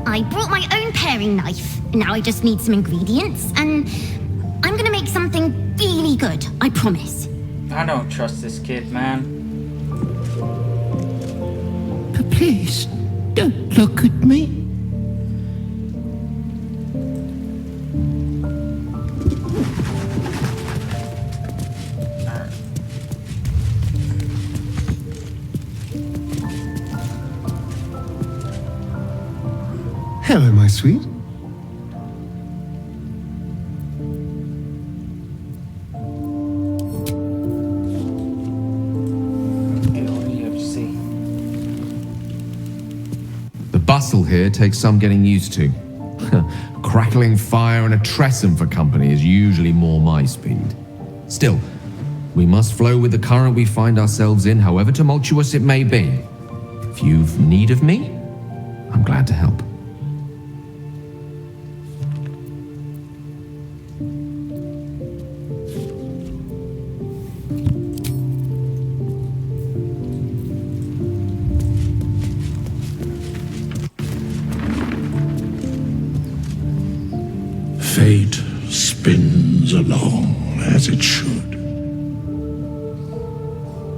I brought my own paring knife. Now I just need some ingredients, and I'm gonna make something really good, I promise. I don't trust this kid, man. Please, don't look at me. Hello, my sweet. The bustle here takes some getting used to. Crackling fire and a tresson for company is usually more my speed. Still, we must flow with the current we find ourselves in, however tumultuous it may be. If you've need of me, I'm glad to help. Fate spins along as it should.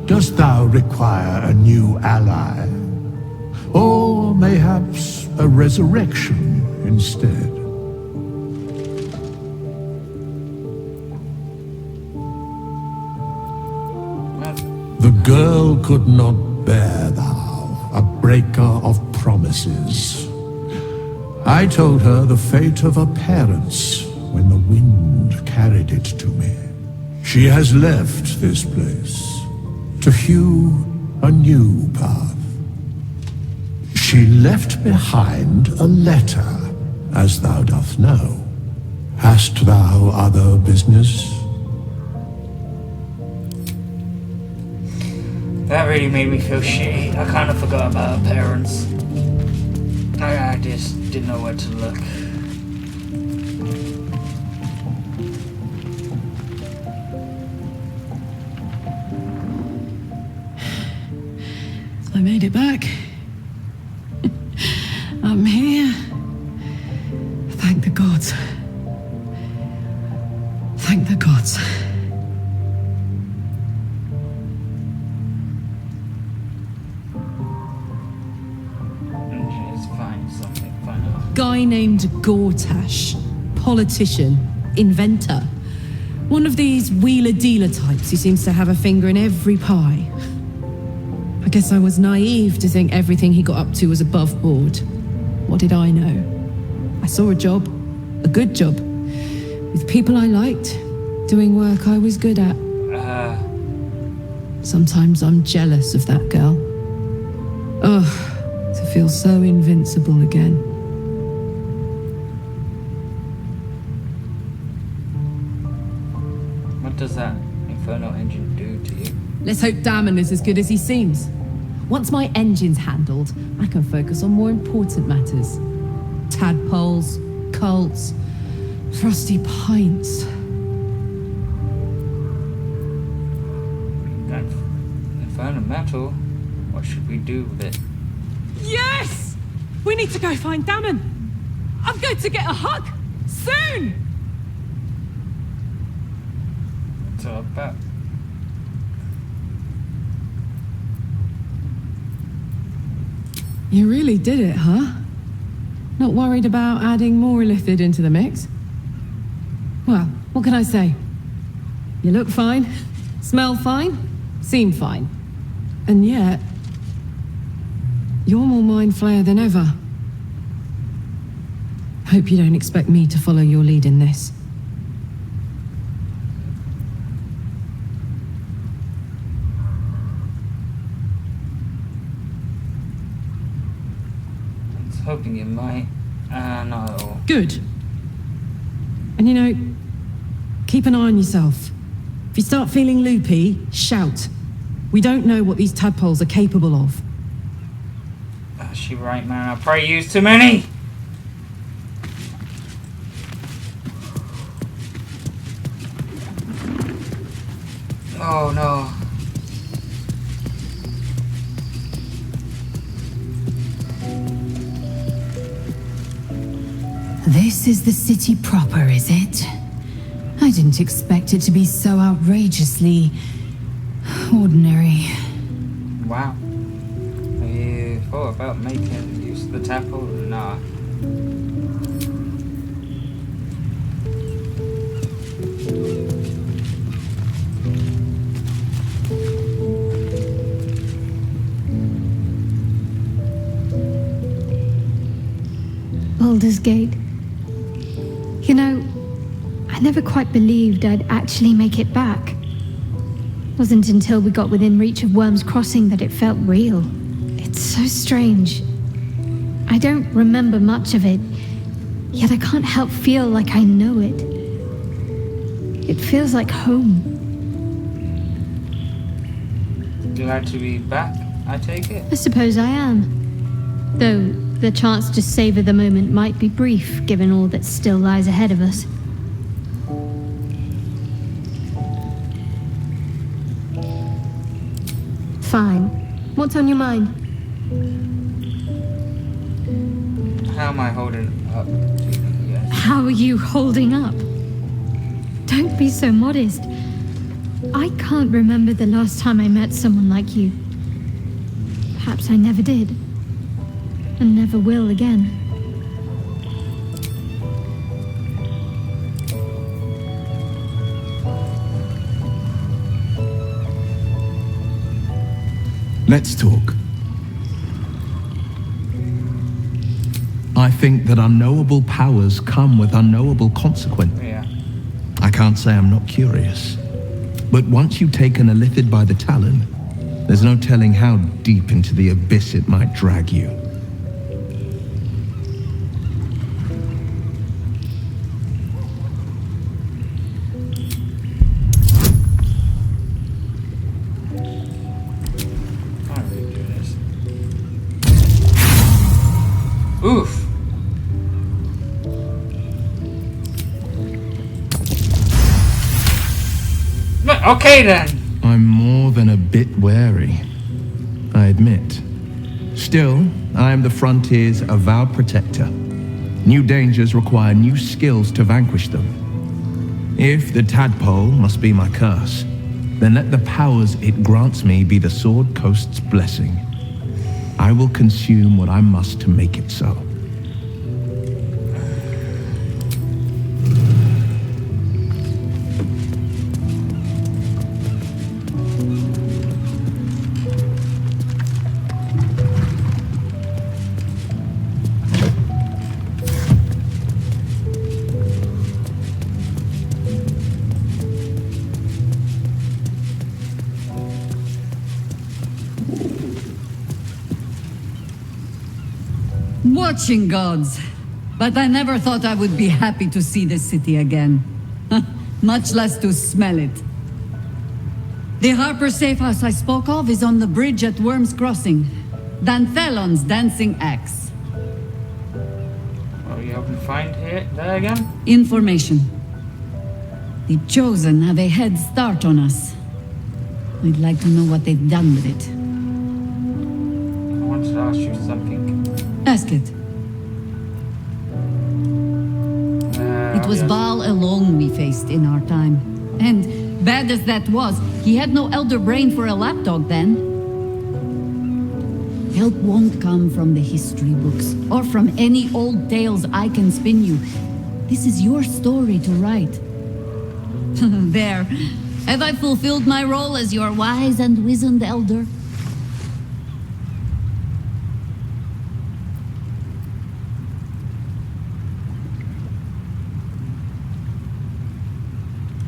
Dost thou require a new ally? Or mayhaps a resurrection instead? The girl could not bear thou, a breaker of promises. I told her the fate of her parents when the wind carried it to me. She has left this place to hew a new path. She left behind a letter, as thou doth know. Hast thou other business? That really made me feel shitty. I kind of forgot about her parents. I just didn't know where to look. I made it back. I'm here. Thank the gods. Thank the gods. Guy named Gortash, politician, inventor. One of these wheeler-dealer types who seems to have a finger in every pie. I guess I was naive to think everything he got up to was above board. What did I know? I saw a job, a good job, with people I liked, doing work I was good at. Sometimes I'm jealous of that girl. Ugh, to feel so invincible again. What does that infernal engine do to you? Let's hope Damon is as good as he seems. Once my engine's handled, I can focus on more important matters. Tadpoles, cults, frosty pints. That infernal metal, what should we do with it? Yes! We need to go find Damon. I'm going to get a hug soon! What's all about? You really did it, huh? Not worried about adding more illithid into the mix? Well, what can I say? You look fine, smell fine, seem fine. And yet, you're more mind flayer than ever. Hope you don't expect me to follow your lead in this. Hoping you might. Not at all. Good. And you know, keep an eye on yourself. If you start feeling loopy, shout. We don't know what these tadpoles are capable of. She right, man. I probably used too many. Oh no. This is the city proper, is it? I didn't expect it to be so outrageously ordinary. Wow. Have you thought about making use of the temple? Nah. Baldur's Gate. You know, I never quite believed I'd actually make it back. Wasn't until we got within reach of Worm's Crossing that it felt real. It's so strange. I don't remember much of it, yet I can't help feel like I know it. It feels like home. Glad to be back, I take it? I suppose I am. Though the chance to savor the moment might be brief, given all that still lies ahead of us. Fine. What's on your mind? How am I holding up? Do you think, yes? How are you holding up? Don't be so modest. I can't remember the last time I met someone like you. Perhaps I never did. And never will again. Let's talk. I think that unknowable powers come with unknowable consequences. Yeah. I can't say I'm not curious. But once you've taken a Illithid by the talon, there's no telling how deep into the abyss it might drag you. Can't really do this. Oof. Okay then. I'm more than a bit wary, I admit. Still, I am the Frontier's avowed protector. New dangers require new skills to vanquish them. If the tadpole must be my curse, then let the powers it grants me be the Sword Coast's blessing. I will consume what I must to make it so. Watching gods. But I never thought I would be happy to see the city again. Much less to smell it. The Harper safe house I spoke of is on the bridge at Worm's Crossing. Danthelon's dancing axe. What are you hoping to find here? There again? Information. The Chosen have a head start on us. I'd like to know what they've done with it. I wanted to ask you something. Ask it. It was Baal alone we faced in our time. And bad as that was, he had no elder brain for a lapdog then. Help won't come from the history books, or from any old tales I can spin you. This is your story to write. There. Have I fulfilled my role as your wise and wizened elder?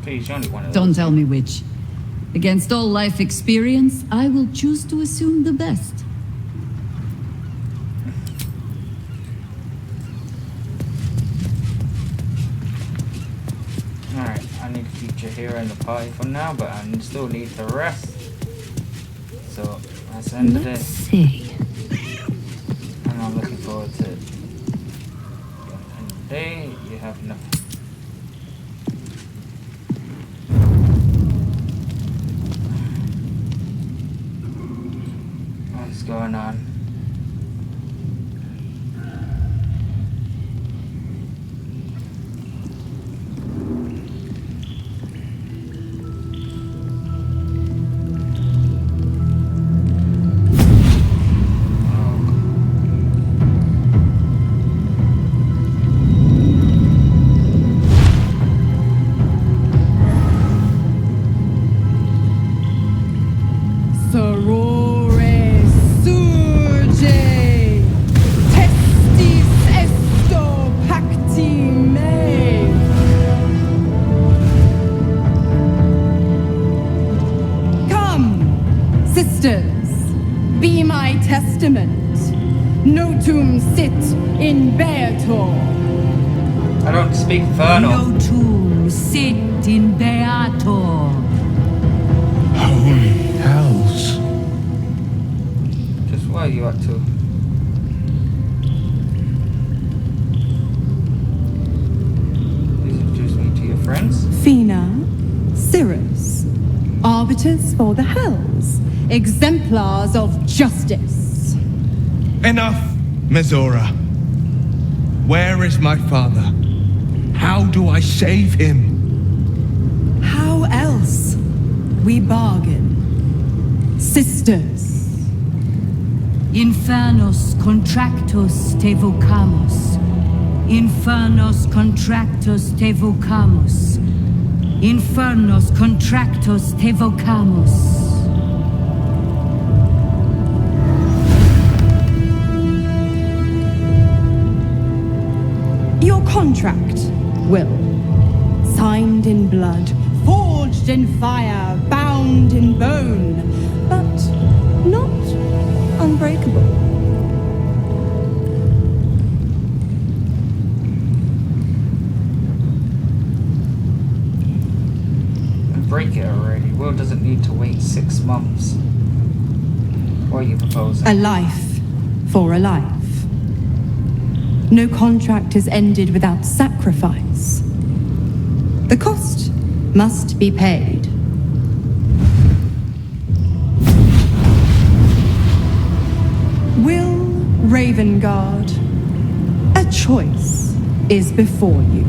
He's only one of those. Don't tell me which. Against all life experience, I will choose to assume the best. Alright, I need to feature here in the party for now, but I still need to rest. So, that's the end of Let's this. see. And I'm looking forward to it. At the end of the day, you have nothing. What's going on? Sisters, be my testament. Notum sit in Beator. I don't speak Infernal. Notum sit in Beator. Holy hells. Just what are you up to? Please introduce me to your friends. Fina, Cirrus, arbiters for the hells, exemplars of justice. Enough, Mizora. Where is my father? How do I save him? How else? We bargain. Sisters. Infernos contractus te vocamus. Infernos contractus te vocamus. Infernos contractus te vocamus. Your contract, Will. Signed in blood, forged in fire, bound in bone, but not unbreakable. Break it already. Will doesn't need to wait 6 months. What are you proposing? A life for a life. No contract is ended without sacrifice. The cost must be paid. Will Ravengard, a choice is before you.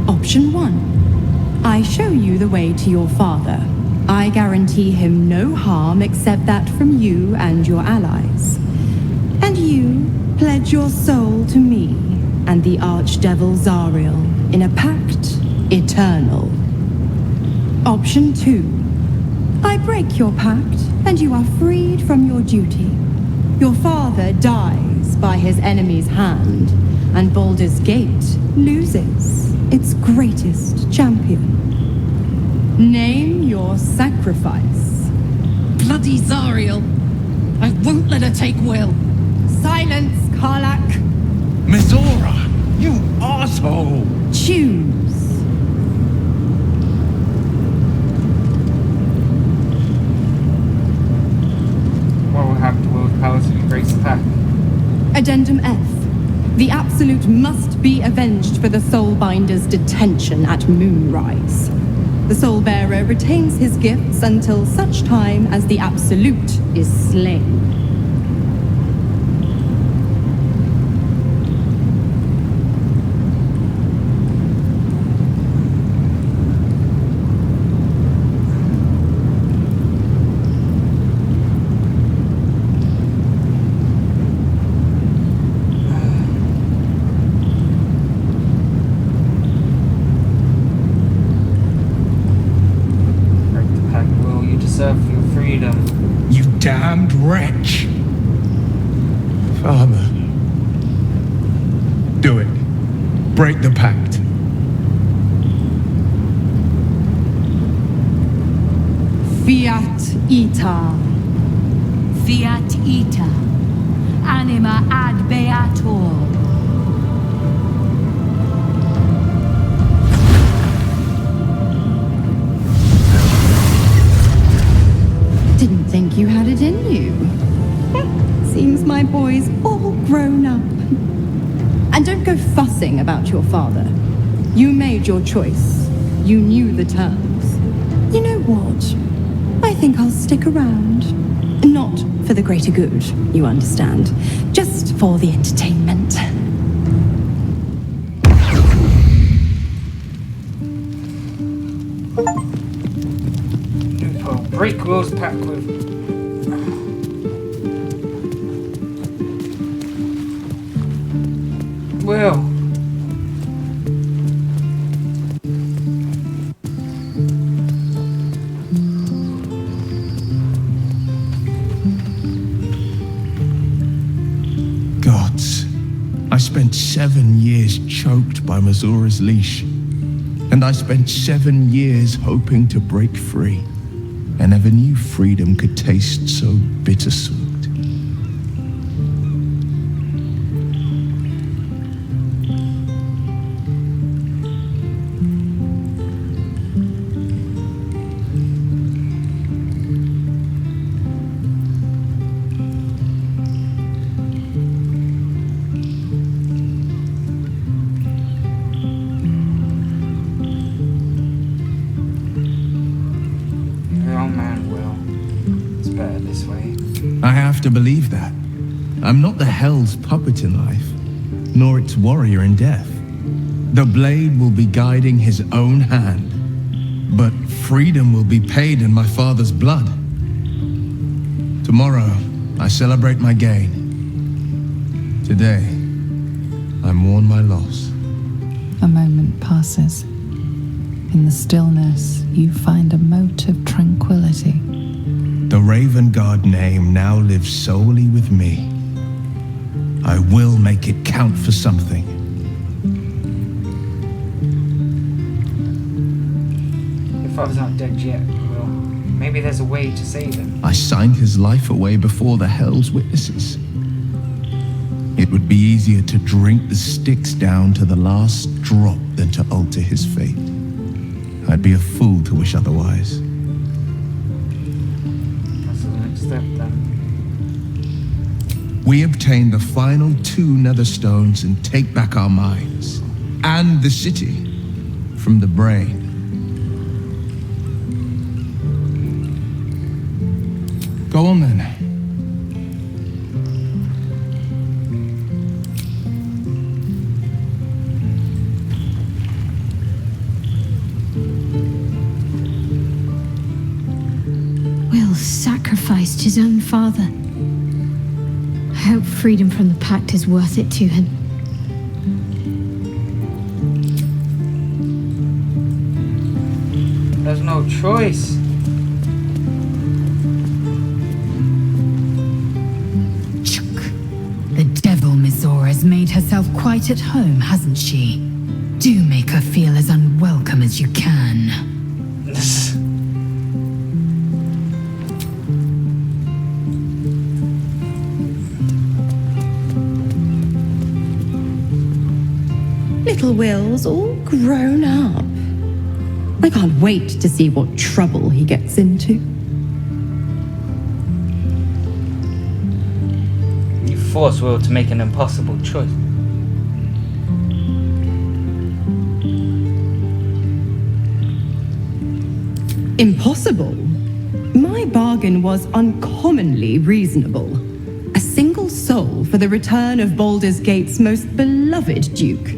Option 1. I show you the way to your father. I guarantee him no harm except that from you and your allies. And you pledge your soul to me and the Archdevil Zariel in a pact eternal. Option 2. I break your pact and you are freed from your duty. Your father dies by his enemy's hand, and Baldur's Gate loses its greatest champion. Name your sacrifice. Bloody Zariel. I won't let her take Will. Silence, Karlach. Mizora, you asshole! Choose. What will happen to Will's powers if he breaks the pact? Addendum F. The Absolute must be avenged for the Soulbinder's detention at Moonrise. The Soulbearer retains his gifts until such time as the Absolute is slain. You damned wretch! Father, Do it. Break the pact. Fiat Ita. Fiat ita. Anima ad beator. Didn't think you had it in you. Seems my boy's all grown up. And don't go fussing about your father. You made your choice. You knew the terms. You know what? I think I'll stick around. Not for the greater good, you understand. Just for the entertainment. Loophole. Break Will's pact with... Will. Gods, I spent 7 years choked by Mizora's leash. And I spent 7 years hoping to break free. I never knew freedom could taste so bittersweet. I have to believe that. I'm not the Hell's puppet in life, nor its warrior in death. The blade will be guiding his own hand, but freedom will be paid in my father's blood. Tomorrow, I celebrate my gain. Today, I mourn my loss. A moment passes. In the stillness, you find a mote of tranquility. The Raven Guard name now lives solely with me. I will make it count for something. Your father's not dead yet, Will. Maybe there's a way to save him. I signed his life away before the Hell's witnesses. It would be easier to drink the Styx down to the last drop than to alter his fate. I'd be a fool to wish otherwise. Step then. We obtain the final 2 nether stones and take back our minds and the city from the brain. Go on then. Will sacrificed his own father. I hope freedom from the Pact is worth it to him. There's no choice. The devil Mizora has made herself quite at home, hasn't she? Do make her feel as unwelcome as you can. Little Will's all grown up. I can't wait to see what trouble he gets into. You force Will to make an impossible choice. Impossible? My bargain was uncommonly reasonable. A single soul for the return of Baldur's Gate's most beloved Duke.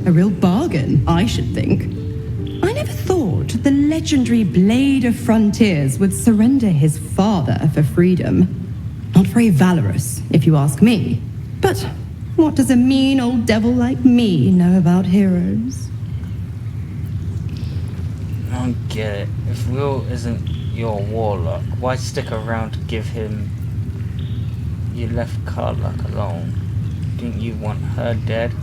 A real bargain, I should think. I never thought the legendary Blade of Frontiers would surrender his father for freedom. Not very valorous, if you ask me. But what does a mean old devil like me know about heroes? I don't get it. If Will isn't your warlock, why stick around to give him... You left Karlach alone. Didn't you want her dead?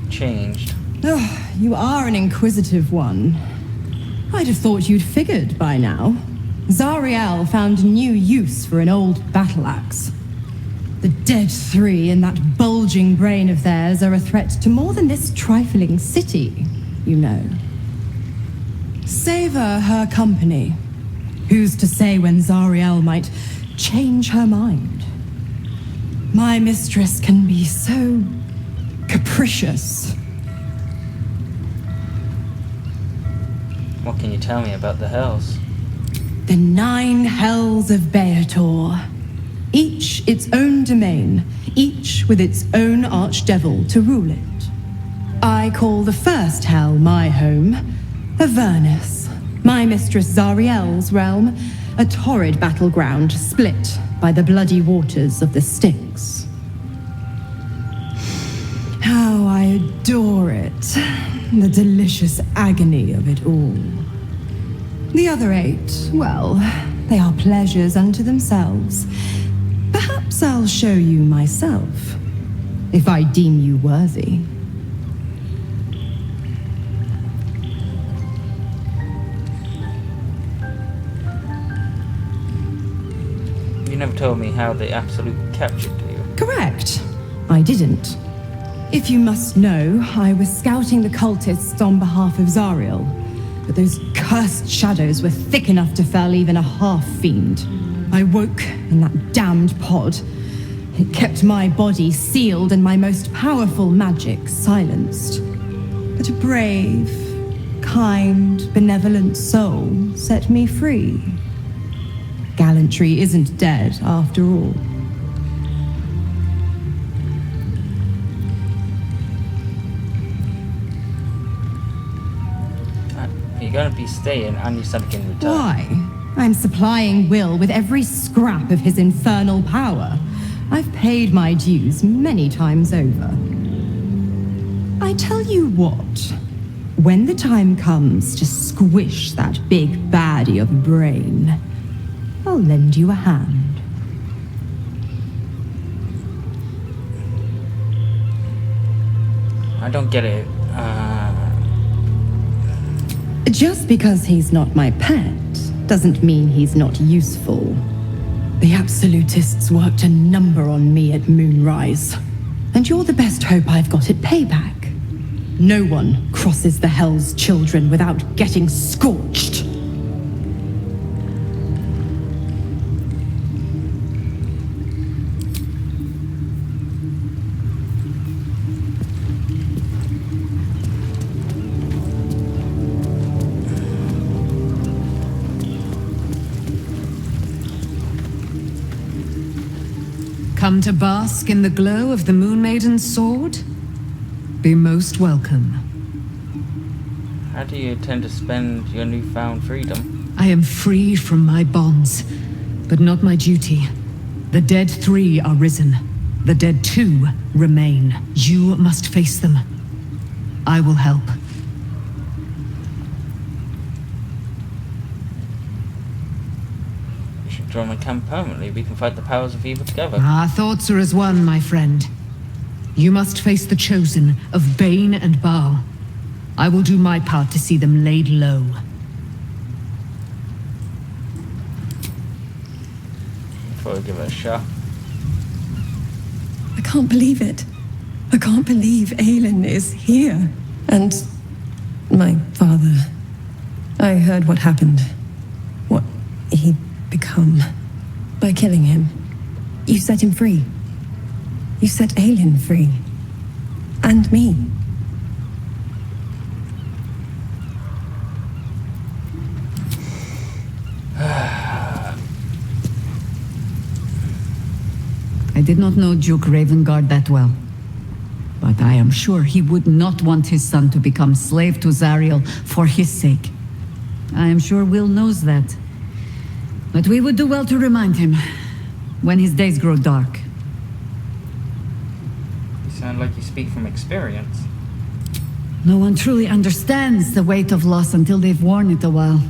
Changed. Oh, you are an inquisitive one. I'd have thought you'd figured by now. Zariel found new use for an old battle axe. The dead 3 in that bulging brain of theirs are a threat to more than this trifling city, you know. Savor her company. Who's to say when Zariel might change her mind? My mistress can be so capricious. What can you tell me about the Hells? The 9 Hells of Beator. Each its own domain, each with its own archdevil to rule it. I call the first Hell my home, Avernus, my mistress Zariel's realm, a torrid battleground split by the bloody waters of the Styx. How I adore it, the delicious agony of it all. The other 8, well, they are pleasures unto themselves. Perhaps I'll show you myself, if I deem you worthy. never told me how the Absolute captured you. Correct. I didn't. If you must know, I was scouting the cultists on behalf of Zariel. But those cursed shadows were thick enough to fell even a half-fiend. I woke in that damned pod. It kept my body sealed and my most powerful magic silenced. But a brave, kind, benevolent soul set me free. Gallantry isn't dead after all. You're gonna be staying and your son can return. Why? I'm supplying Will with every scrap of his infernal power. I've paid my dues many times over. I tell you what, when the time comes to squish that big baddie of a brain, I'll lend you a hand. I don't get it. Just because he's not my pet doesn't mean he's not useful. The Absolutists worked a number on me at Moonrise, and you're the best hope I've got at payback. No one crosses the Hell's Children without getting scorched. Come to bask in the glow of the Moon Maiden's sword? Be most welcome. How do you intend to spend your newfound freedom? I am free from my bonds, but not my duty. The dead 3 are risen. The dead 2 remain. You must face them. I will help. Join my camp permanently. We can fight the powers of evil together. Our thoughts are as one, my friend. You must face the Chosen of Bane and Baal. I will do my part to see them laid low. Before we give it a shot. I can't believe it. I can't believe Aelin is here. And my father. I heard what happened. What he become by killing him. You set him free. You set Aelin free. And me. I did not know Duke Ravengard that well. But I am sure he would not want his son to become slave to Zariel for his sake. I am sure Will knows that. But we would do well to remind him when his days grow dark. You sound like you speak from experience. No one truly understands the weight of loss until they've worn it a while.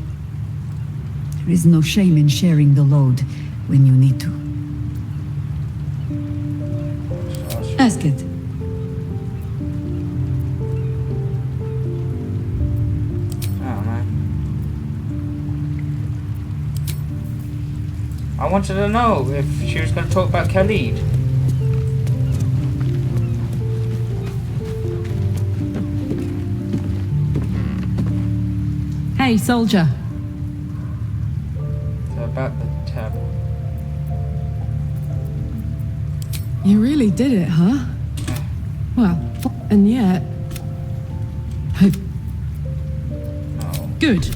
There is no shame in sharing the load when you need to. Ask it. I wanted to know if she was going to talk about Khalid. Hey, soldier. So about the tab. You really did it, huh? Well, and yet... Good.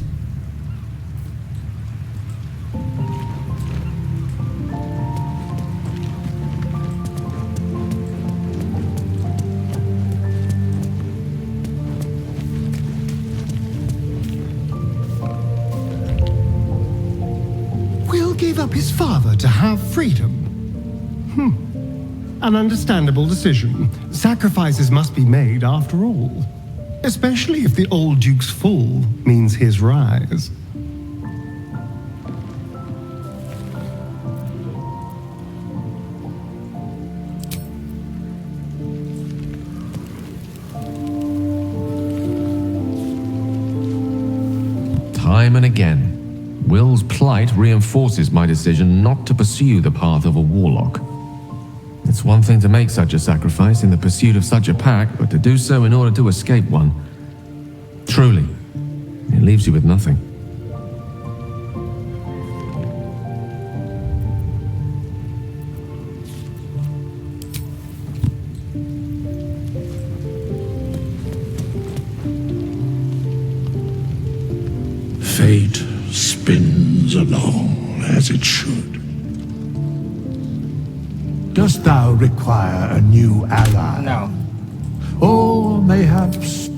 Gave up his father to have freedom. An understandable decision. Sacrifices must be made after all. Especially if the old Duke's fall means his rise. Time and again, Will's plight reinforces my decision not to pursue the path of a warlock. It's one thing to make such a sacrifice in the pursuit of such a pack, but to do so in order to escape one. Truly, it leaves you with nothing. Fate spins along as it should. Dost thou require a new ally? No. Or mayhaps...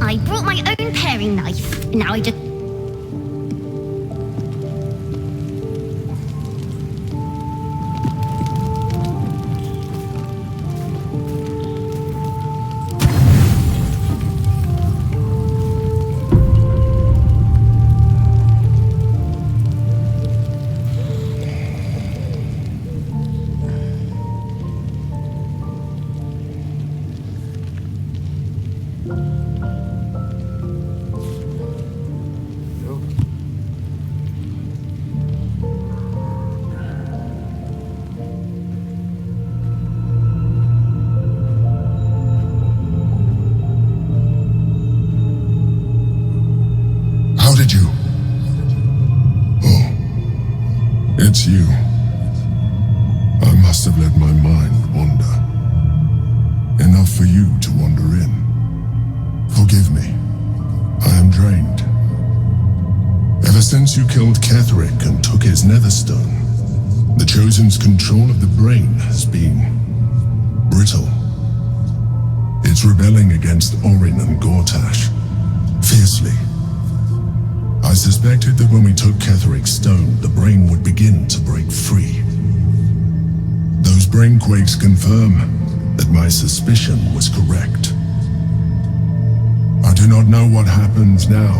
I brought my own paring knife. Now I just... It's you. I must have let my mind wander. Enough for you to wander in. Forgive me. I am drained. Ever since you killed Ketheric and took his Netherstone, the Chosen's control of the brain has been brittle. It's rebelling against Orin and Gortash fiercely. I suspected that when we took Ketheric's stone, the brain would begin to break free. Those brain quakes confirm that my suspicion was correct. I do not know what happens now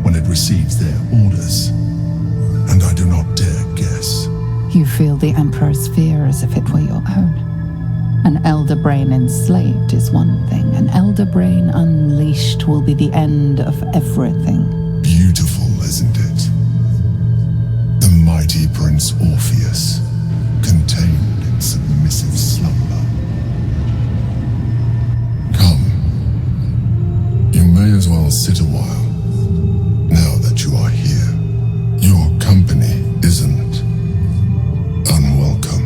when it receives their orders, and I do not dare guess. You feel the Emperor's fear as if it were your own. An Elder Brain enslaved is one thing. An Elder Brain unleashed will be the end of everything. Beautiful, isn't it? The mighty Prince Orpheus, contained in submissive slumber. Come. You may as well sit a while, now that you are here. Your company isn't unwelcome.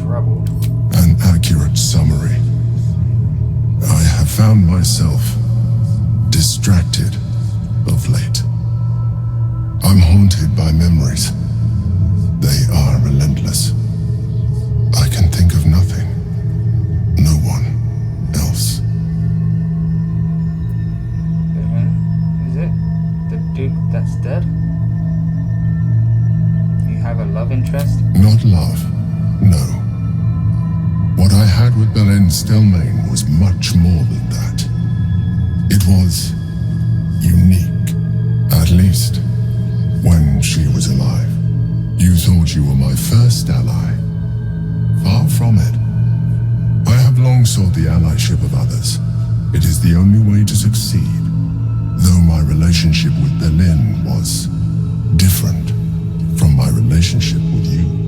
Troubled. An accurate summary. I have found myself distracted of late. I'm haunted by memories. They are relentless. I can think of nothing. No one else. Is it the Duke that's dead? You have a love interest? Not love, no. What I had with Belen Stelmane was much more than that. It was unique, at least when she was alive. You thought you were my first ally. Far from it. I have long sought the allyship of others. It is the only way to succeed, though my relationship with Belen was different from my relationship with you.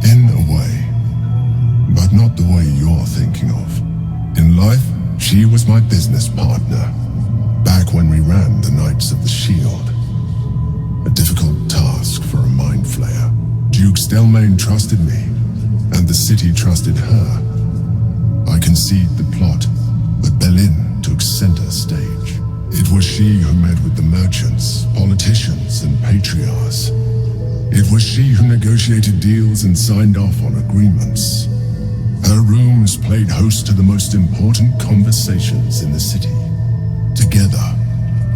In a way, but not the way you're thinking of. In life, she was my business partner, back when we ran the Knights of the Shield. A difficult task for a mind flayer. Duke Stelmane trusted me, and the city trusted her. I conceived the plot, but Belen took center stage. It was she who met with the merchants, politicians, and patriarchs. It was she who negotiated deals and signed off on agreements. Her rooms played host to the most important conversations in the city. Together,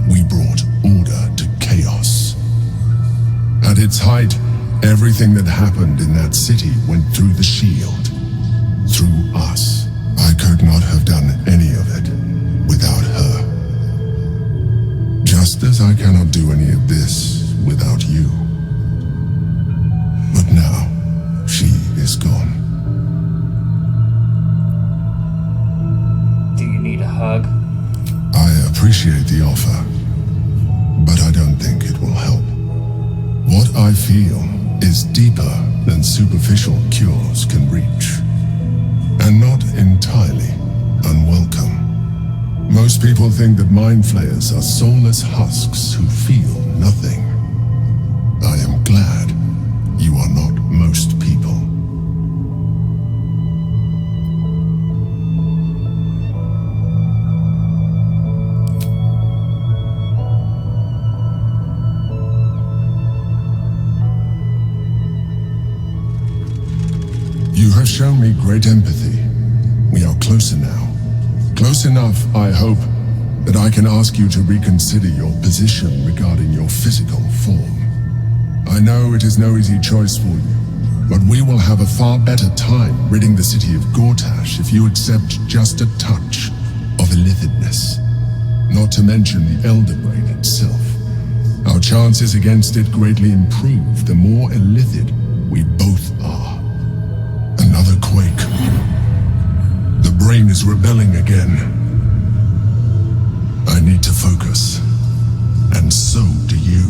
we brought order to chaos. At its height, Everything that happened in that city went through the shield. Through us. I could not have done any of it without her. Just as I cannot do any of this without you. But now, she is gone. Do you need a hug? I appreciate the offer, but I don't think it will help. What I feel is deeper than superficial cures can reach, and not entirely unwelcome. Most people think that mind flayers are soulless husks who feel nothing. I am glad you are not most people. You have shown me great empathy. We are closer now. Close enough, I hope, that I can ask you to reconsider your position regarding your physical form. I know it is no easy choice for you, but we will have a far better time ridding the city of Gortash if you accept just a touch of illithidness. Not to mention the Elder Brain itself. Our chances against it greatly improve the more illithid we both are. Another quake. The brain is rebelling again. I need to focus. And so do you.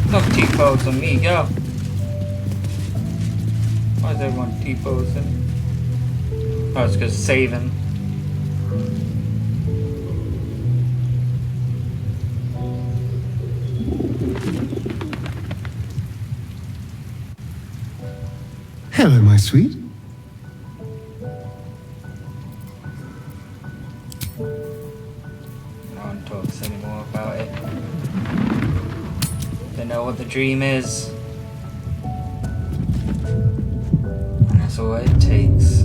Enough T-pose on me, yo. Why does everyone T-posing? Oh, it's because saving. Hello, my sweet. No one talks anymore about it. They know what the dream is. And that's all it takes.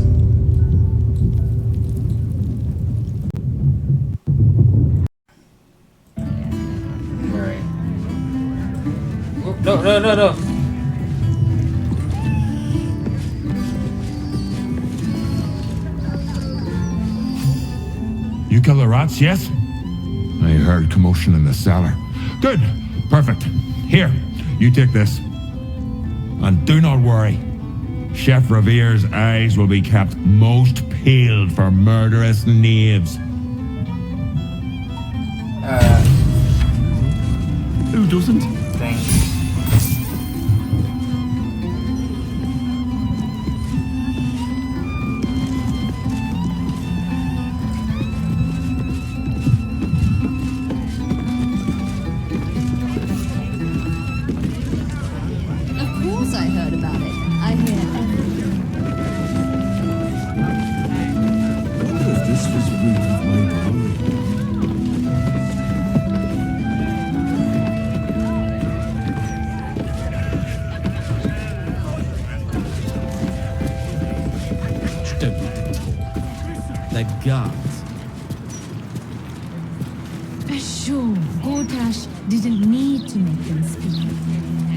Right. Oh, no. You kill the rats, yes? I heard commotion in the cellar. Good. Perfect. Here, you take this. And do not worry. Chef Revere's eyes will be kept most peeled for murderous knaves. Who doesn't? Thanks. I heard about it. I hear everything. If this was root of my glory. Don't need to talk. They're guards. Sure, Gortash didn't need to make them speak.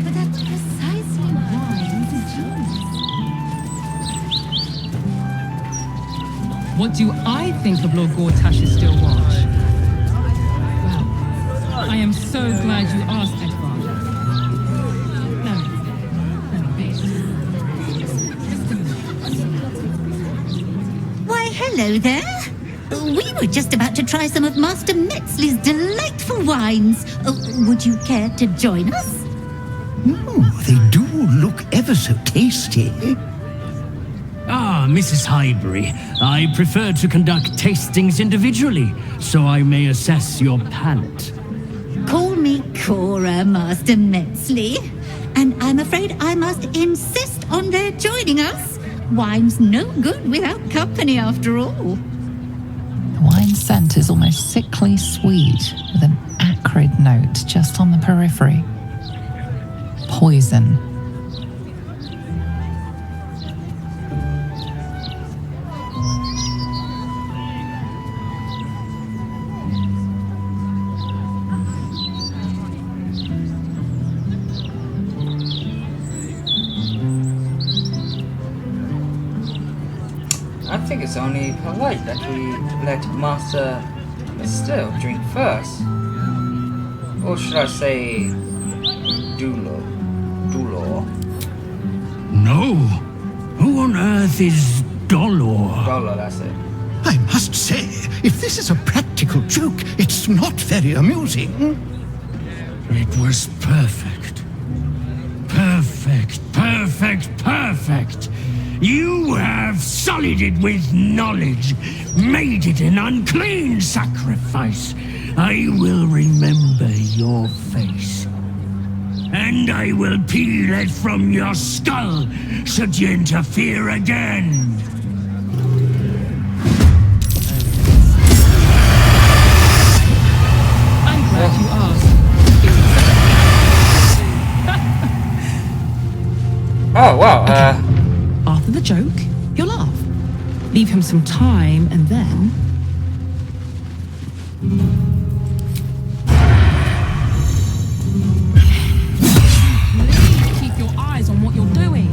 But that's precisely why he's a genius. What do I think of Lord Gortash's still watch? Well, I am so glad you asked, Edvard. Why, hello there. We were just about to try some of Master Metzli's delightful wines. Would you care to join us? They do look ever so tasty. Ah, Mrs. Highbury, I prefer to conduct tastings individually, so I may assess your palate. Call me Cora, Master Metzley. And I'm afraid I must insist on their joining us. Wine's no good without company, after all. The wine scent is almost sickly sweet, with an acrid note just on the periphery. Poison. I think it's only polite that we let Master Still drink first. Or should I say Dulor? No. Who on earth is Dolor? Dolor, that's it. I must say, if this is a practical joke, it's not very amusing. It was perfect. Perfect. You have sullied it with knowledge, made it an unclean sacrifice. I will remember your face. And I will peel it from your skull, should you interfere again. I'm glad you asked. Oh, wow. After the joke, you'll laugh. Leave him some time, and then... Keep your eyes on what you're doing.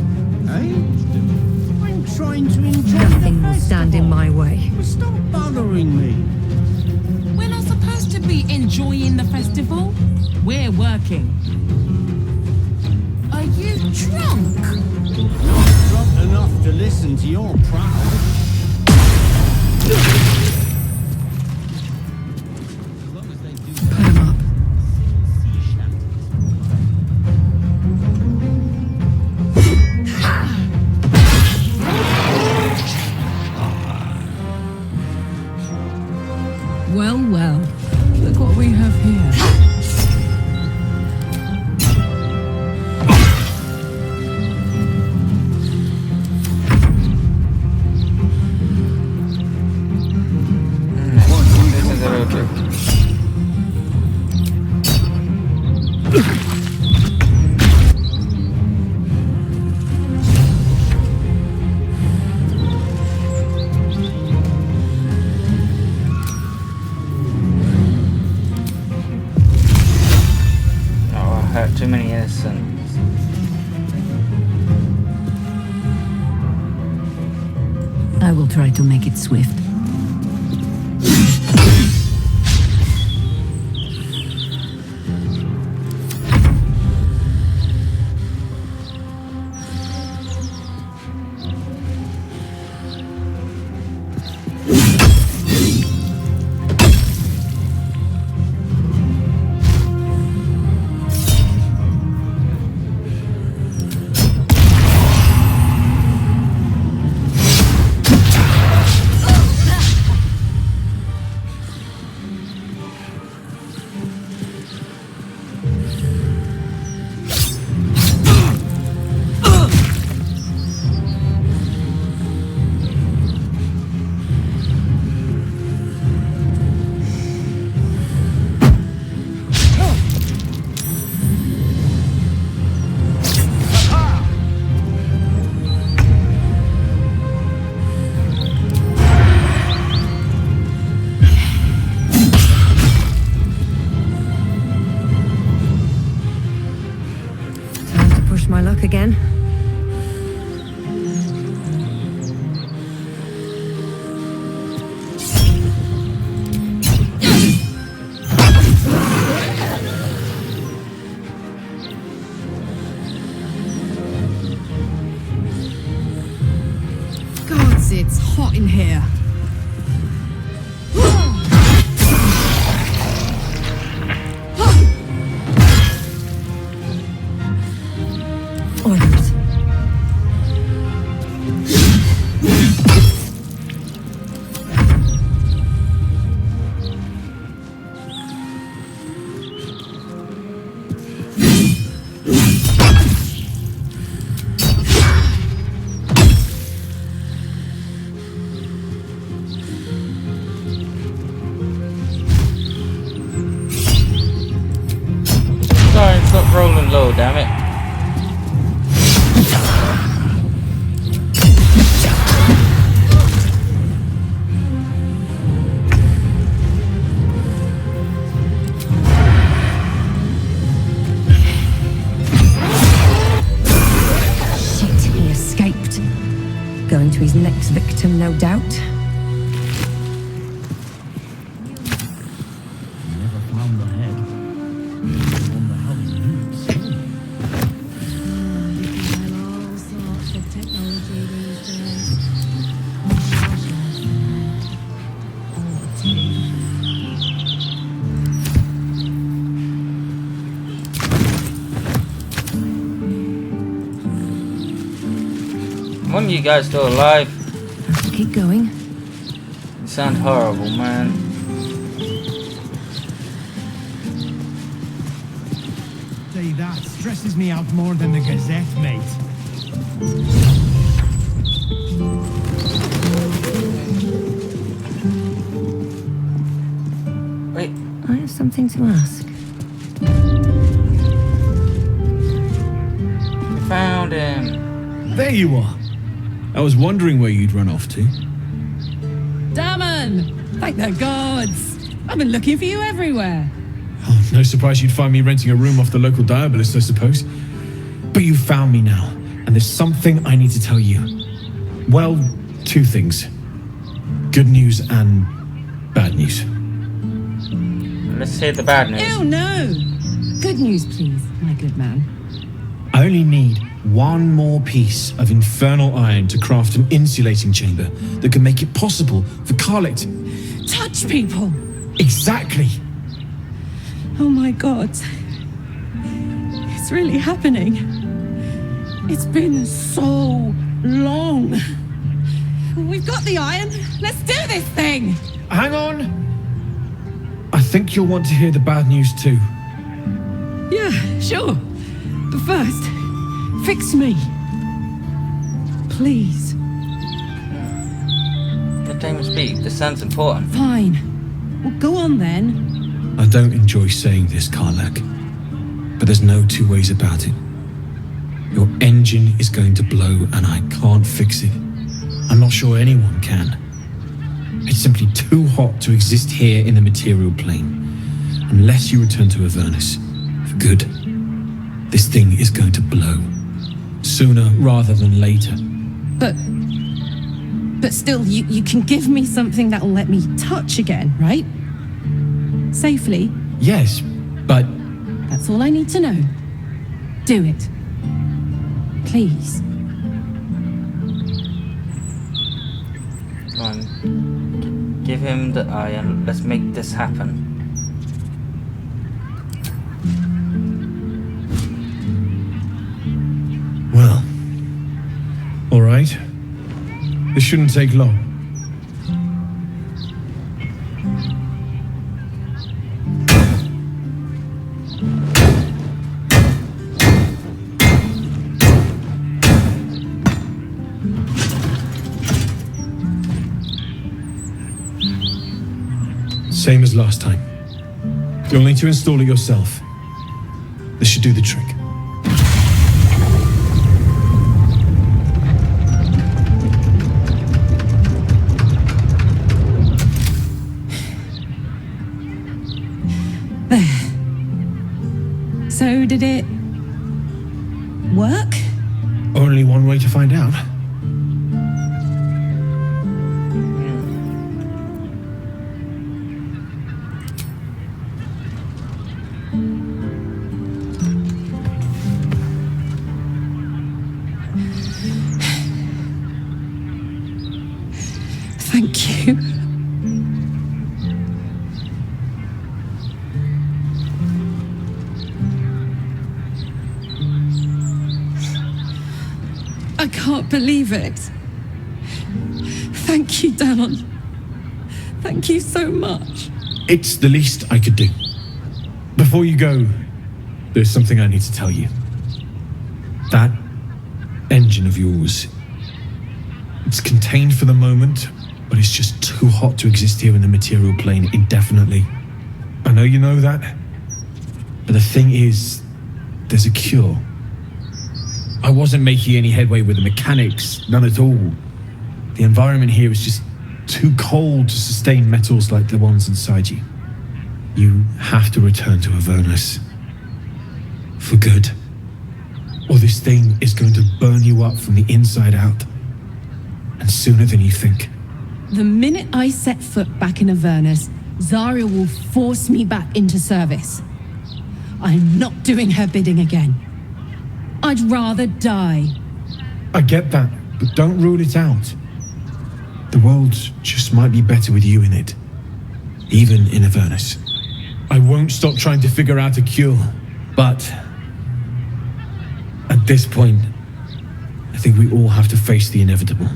I'm trying to enjoy Nothing will stand in my way. Stop bothering me. We're not supposed to be enjoying the festival. We're working. Are you drunk? Not drunk enough to listen to your proud. Put him up. Well. Look what we have here. Too many innocents. I will try to make it swift. My luck again. Gods, it's hot in here. Orders. rolling low, damn it. Shit, he escaped. Going to his next victim, no doubt. Never found the head. On the house roots. All sorts of technology these days. One of you guys still alive? Have to keep going. You sound horrible, man. Say that stresses me out more than the Gazette, mate. Wait. I have something to ask. Found him. There you are. I was wondering where you'd run off to. Damon! Thank the gods! I've been looking for you everywhere. Oh, no surprise you'd find me renting a room off the local diabolist, I suppose. But you found me now, and there's something I need to tell you. Well, two things. Good news and bad news. Let's hear the bad news. Ew, no! Good news, please, my good man. I only need one more piece of infernal iron to craft an insulating chamber that can make it possible for Karlach to... Touch people! Exactly! Oh my god. It's really happening. It's been so long. We've got the iron. Let's do this thing! Hang on! I think you'll want to hear the bad news too. Yeah, sure. But first, fix me. Please. Let Damon speak. This sounds important. Fine. Well, go on then. I don't enjoy saying this, Karlach, but there's no two ways about it. Your engine is going to blow and I can't fix it. I'm not sure anyone can. It's simply too hot to exist here in the material plane, unless you return to Avernus for good. This thing is going to blow. Sooner rather than later. But still, you can give me something that'll let me touch again, right? Safely. Yes, but... That's all I need to know. Do it. Please. Come on. Give him the iron. Let's make this happen. Well, all right. This shouldn't take long. Same as last time. You'll need to install it yourself. This should do the trick. So did it work? Only one way to find out. Thank you. I can't believe it. Thank you, Damon. Thank you so much. It's the least I could do. Before you go, there's something I need to tell you. That engine of yours, it's contained for the moment, but it's just too hot to exist here in the material plane indefinitely. I know you know that, but the thing is, there's a cure. I wasn't making any headway with the mechanics, none at all. The environment here is just too cold to sustain metals like the ones inside you. You have to return to Avernus. For good. Or this thing is going to burn you up from the inside out. And sooner than you think. The minute I set foot back in Avernus, Zarya will force me back into service. I'm not doing her bidding again. I'd rather die. I get that, but don't rule it out. The world just might be better with you in it. Even in Avernus. I won't stop trying to figure out a cure, but at this point, I think we all have to face the inevitable.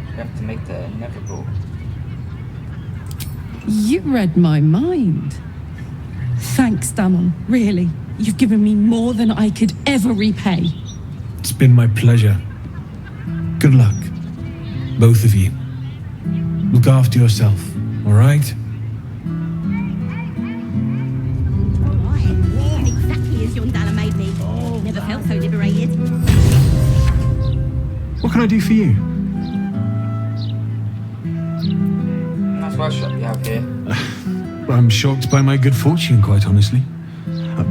You have to make the inevitable. You read my mind. Thanks, Damon. Really. You've given me more than I could ever repay. It's been my pleasure. Good luck, both of you. Look after yourself, all right? Exactly as Yondala made me. Never felt so liberated. What can I do for you? Nice workshop you have here. I'm shocked by my good fortune, quite honestly.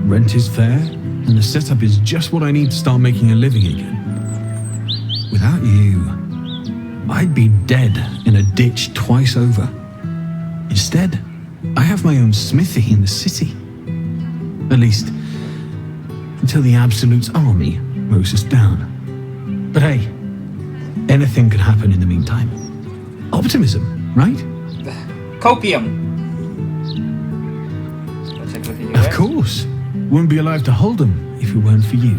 Rent is fair, and the setup is just what I need to start making a living again. Without you, I'd be dead in a ditch twice over. Instead, I have my own smithy in the city. At least, until the Absolute's army mows us down. But hey, anything could happen in the meantime. Optimism, right? Copium! Of course. Wouldn't be alive to hold them if it weren't for you.